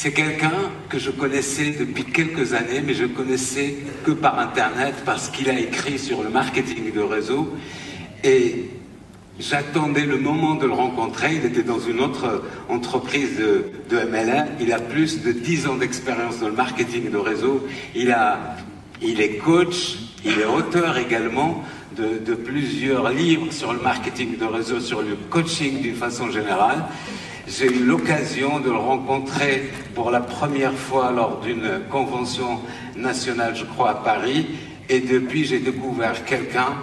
C'est quelqu'un que je connaissais depuis quelques années, mais je connaissais que par Internet parce qu'il a écrit sur le marketing de réseau. Et j'attendais le moment de le rencontrer. Il était dans une autre entreprise de MLM. Il a plus de 10 ans d'expérience dans le marketing de réseau. Il est coach, il est auteur également de plusieurs livres sur le marketing de réseau, sur le coaching d'une façon générale. J'ai eu l'occasion de le rencontrer pour la première fois lors d'une convention nationale, je crois, à Paris. Et depuis, j'ai découvert quelqu'un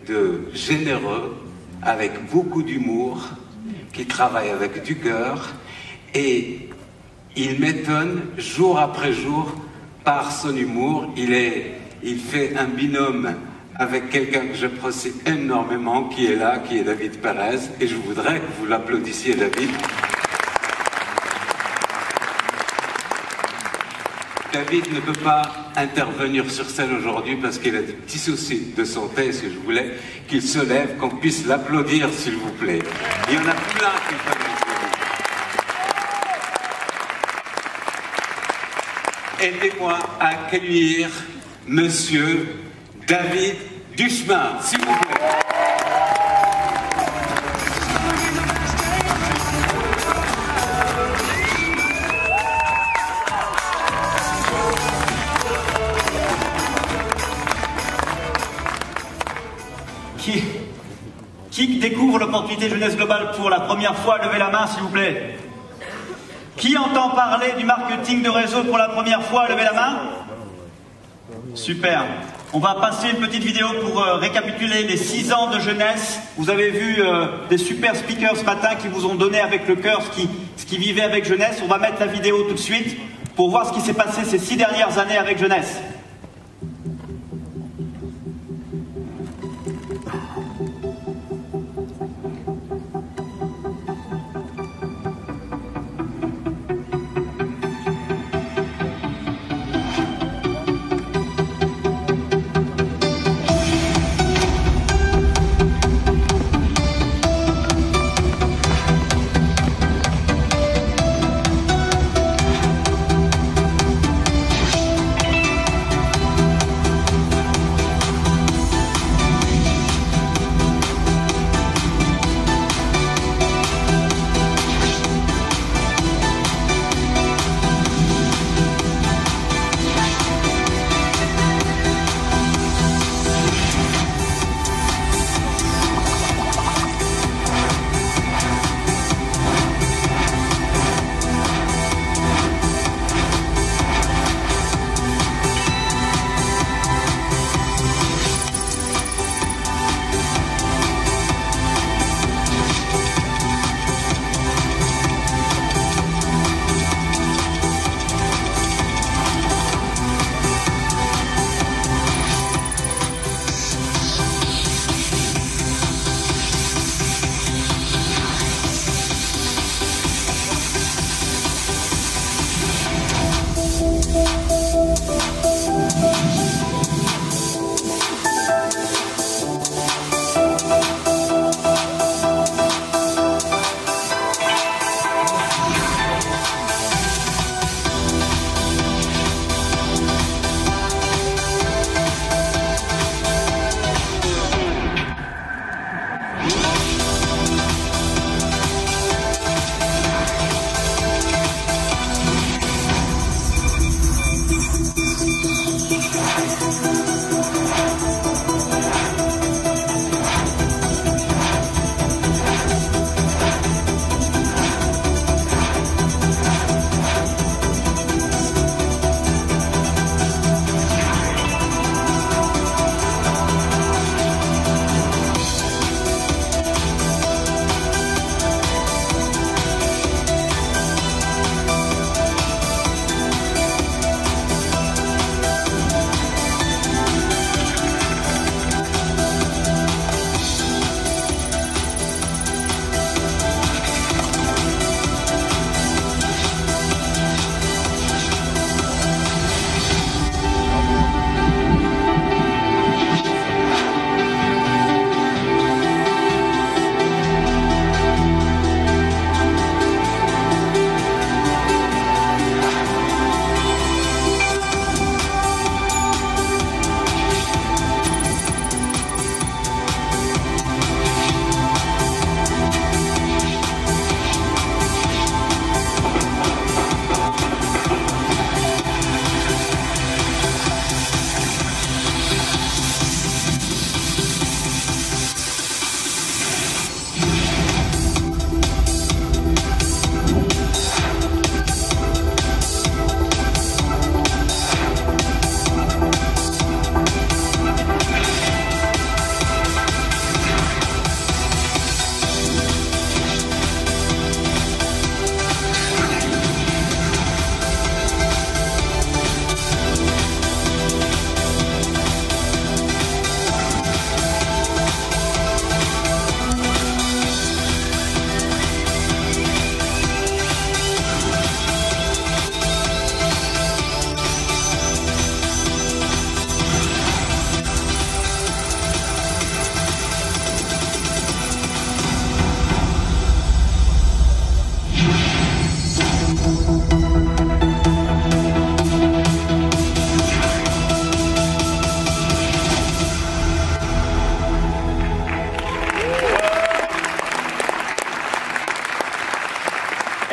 de généreux, avec beaucoup d'humour, qui travaille avec du cœur. Et il m'étonne jour après jour par son humour. Il fait un binôme avec quelqu'un que j'apprécie énormément, qui est là, qui est David Perez, et je voudrais que vous l'applaudissiez, David. David ne peut pas intervenir sur scène aujourd'hui parce qu'il a des petits soucis de santé, si je voulais qu'il se lève, qu'on puisse l'applaudir, s'il vous plaît. Il y en a plein qui peuvent l'applaudir. Aidez-moi à accueillir Monsieur David Duchemin, s'il vous plaît. Qui découvre l'opportunité Jeunesse Globale pour la première fois? Levez la main, s'il vous plaît. Qui entend parler du marketing de réseau pour la première fois? Levez la main. Super. On va passer une petite vidéo pour récapituler les 6 ans de jeunesse. Vous avez vu des super speakers ce matin qui vous ont donné avec le cœur ce qu'ils vivaient avec jeunesse. On va mettre la vidéo tout de suite pour voir ce qui s'est passé ces 6 dernières années avec jeunesse.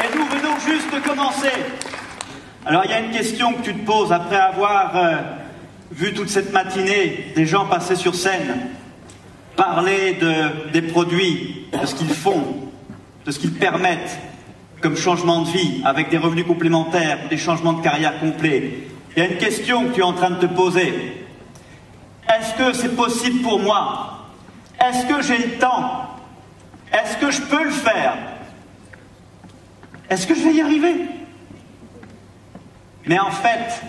Et nous venons juste de commencer. Alors il y a une question que tu te poses après avoir vu toute cette matinée des gens passer sur scène, parler des produits, de ce qu'ils font, de ce qu'ils permettent comme changement de vie, avec des revenus complémentaires, des changements de carrière complets. Il y a une question que tu es en train de te poser. Est-ce que c'est possible pour moi? Est-ce que j'ai le temps? Est-ce que je peux le faire? Est-ce que je vais y arriver? Mais en fait,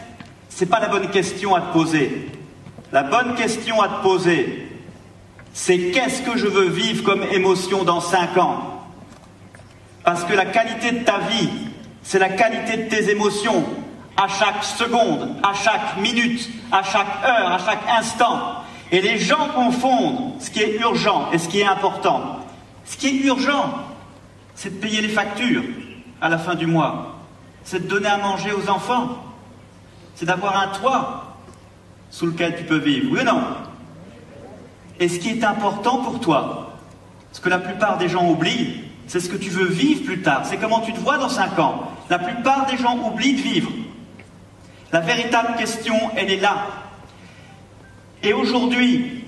c'est pas la bonne question à te poser. La bonne question à te poser, c'est qu'est-ce que je veux vivre comme émotion dans 5 ans? Parce que la qualité de ta vie, c'est la qualité de tes émotions, à chaque seconde, à chaque minute, à chaque heure, à chaque instant. Et les gens confondent ce qui est urgent et ce qui est important. Ce qui est urgent, c'est de payer les factures à la fin du mois. C'est de donner à manger aux enfants. C'est d'avoir un toit sous lequel tu peux vivre, oui ou non? Et ce qui est important pour toi, ce que la plupart des gens oublient, c'est ce que tu veux vivre plus tard. C'est comment tu te vois dans 5 ans. La plupart des gens oublient de vivre. La véritable question, elle est là. Et aujourd'hui,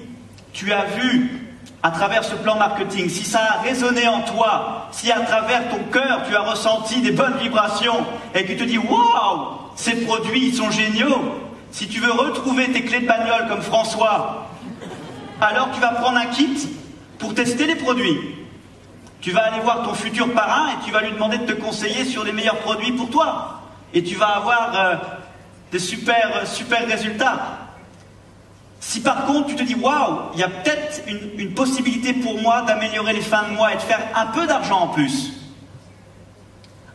tu as vu, à travers ce plan marketing, si ça a résonné en toi, si à travers ton cœur, tu as ressenti des bonnes vibrations et que tu te dis « Waouh, ces produits, ils sont géniaux !» Si tu veux retrouver tes clés de bagnole comme François, alors tu vas prendre un kit pour tester les produits. Tu vas aller voir ton futur parrain et tu vas lui demander de te conseiller sur les meilleurs produits pour toi. Et tu vas avoir des super résultats. Si par contre tu te dis « Waouh, il y a peut-être une possibilité pour moi d'améliorer les fins de mois et de faire un peu d'argent en plus »,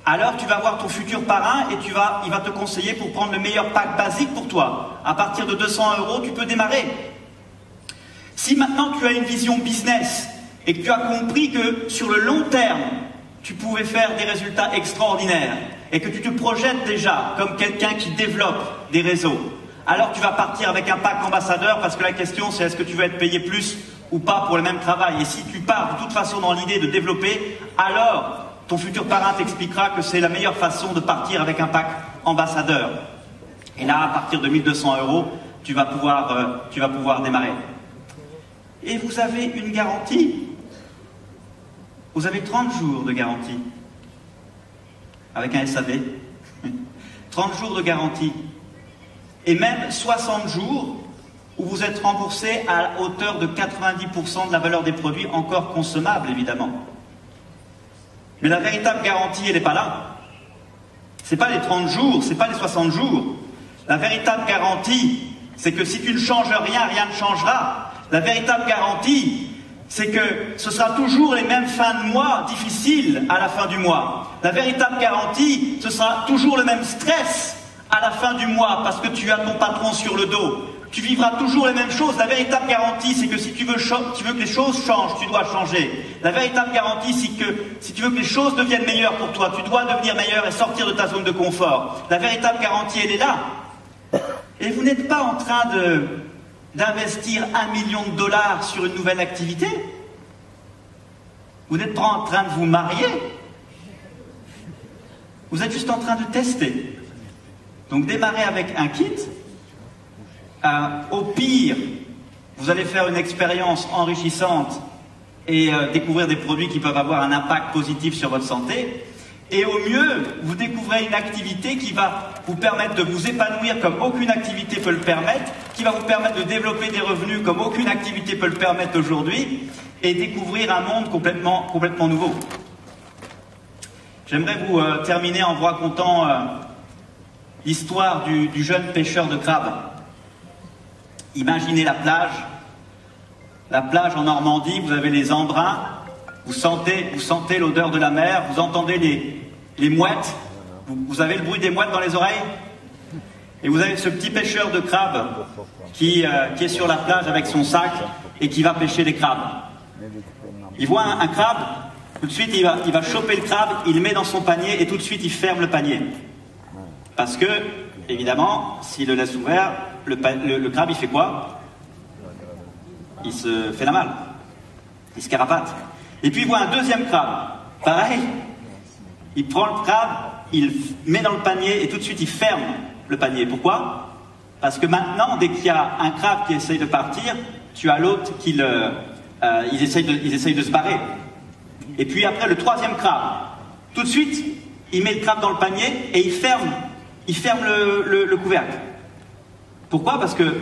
alors tu vas voir ton futur parrain et il va te conseiller pour prendre le meilleur pack basique pour toi. À partir de 200 €, tu peux démarrer. Si maintenant tu as une vision business et que tu as compris que sur le long terme, tu pouvais faire des résultats extraordinaires et que tu te projettes déjà comme quelqu'un qui développe des réseaux, alors tu vas partir avec un pack ambassadeur parce que la question c'est est-ce que tu veux être payé plus ou pas pour le même travail. Et si tu pars de toute façon dans l'idée de développer, alors ton futur parrain t'expliquera que c'est la meilleure façon de partir avec un pack ambassadeur. Et là, à partir de 1 200 €, tu vas pouvoir démarrer. Et vous avez une garantie. Vous avez 30 jours de garantie. Avec un SAV. 30 jours de garantie. Et même 60 jours où vous êtes remboursé à hauteur de 90% de la valeur des produits encore consommables, évidemment. Mais la véritable garantie, elle n'est pas là. Ce n'est pas les 30 jours, ce n'est pas les 60 jours. La véritable garantie, c'est que si tu ne changes rien, rien ne changera. La véritable garantie, c'est que ce sera toujours les mêmes fins de mois difficiles à la fin du mois. La véritable garantie, ce sera toujours le même stress à la fin du mois parce que tu as ton patron sur le dos. Tu vivras toujours les mêmes choses. La véritable garantie, c'est que si tu veux que les choses changent, tu dois changer. La véritable garantie, c'est que si tu veux que les choses deviennent meilleures pour toi, tu dois devenir meilleur et sortir de ta zone de confort. La véritable garantie, elle est là. Et vous n'êtes pas en train d'investir 1 million de $ sur une nouvelle activité. Vous n'êtes pas en train de vous marier. Vous êtes juste en train de tester. Donc démarrez avec un kit. Au pire, vous allez faire une expérience enrichissante et découvrir des produits qui peuvent avoir un impact positif sur votre santé. Et au mieux, vous découvrez une activité qui va vous permettre de vous épanouir comme aucune activité peut le permettre, qui va vous permettre de développer des revenus comme aucune activité peut le permettre aujourd'hui, et découvrir un monde complètement nouveau. J'aimerais vous terminer en vous racontant l'histoire du jeune pêcheur de crabes. Imaginez la plage en Normandie, vous avez les embruns, vous sentez l'odeur de la mer, vous entendez les mouettes, vous avez le bruit des mouettes dans les oreilles, et vous avez ce petit pêcheur de crabes qui est sur la plage avec son sac et qui va pêcher les crabes. Il voit un crabe, tout de suite il va choper le crabe, il le met dans son panier et tout de suite il ferme le panier. Parce que, évidemment, s'il le laisse ouvert, le crabe il fait quoi? Il se fait la malle. Il se carapate. Et puis il voit un deuxième crabe. Pareil. il prend le crabe, il met dans le panier et tout de suite il ferme le panier. Pourquoi? Parce que maintenant, dès qu'il y a un crabe qui essaye de partir, tu as l'autre qui ils essayent de se barrer. Et puis après, le troisième crabe, tout de suite, il met le crabe dans le panier et il ferme le couvercle. Pourquoi? Parce que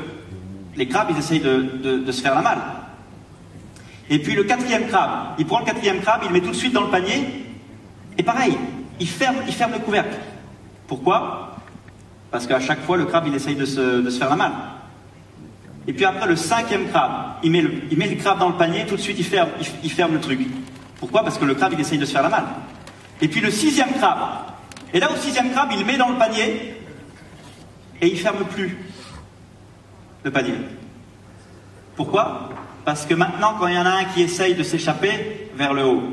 les crabes, ils essayent de se faire la malle. Et puis le quatrième crabe, il prend le quatrième crabe, il le met tout de suite dans le panier, et pareil, il ferme le couvercle. Pourquoi? Parce qu'à chaque fois, le crabe, il essaye de se faire la malle. Et puis après, le cinquième crabe, il met le crabe dans le panier, tout de suite, il ferme le truc. Pourquoi? Parce que le crabe, il essaye de se faire la malle. Et puis le sixième crabe, et là, au sixième crabe, il le met dans le panier, et il ferme plus le panier. Pourquoi? Parce que maintenant, quand il y en a un qui essaye de s'échapper vers le haut,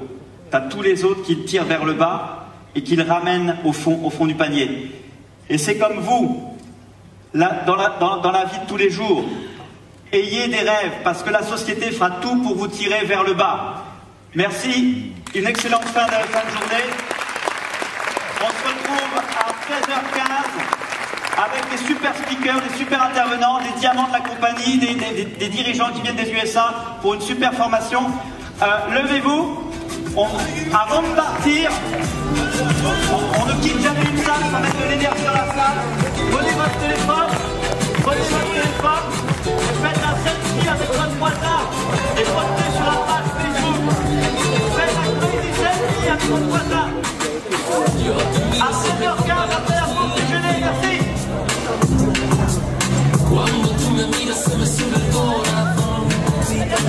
tu as tous les autres qui le tirent vers le bas et qui le ramènent au fond du panier. Et c'est comme vous, là, dans la vie de tous les jours, ayez des rêves, parce que la société fera tout pour vous tirer vers le bas. Merci, une excellente fin de journée. On se retrouve à 13h15. Avec des super speakers, des super intervenants, des diamants de la compagnie, des dirigeants qui viennent des USA pour une super formation. Levez-vous. Avant de partir, on ne quitte jamais une salle sans mettre de l'énergie dans la salle. Prenez votre téléphone, faites un selfie avec votre voisin et postez sur la page Facebook. Faites un crazy selfie avec votre voisin. À 7h15.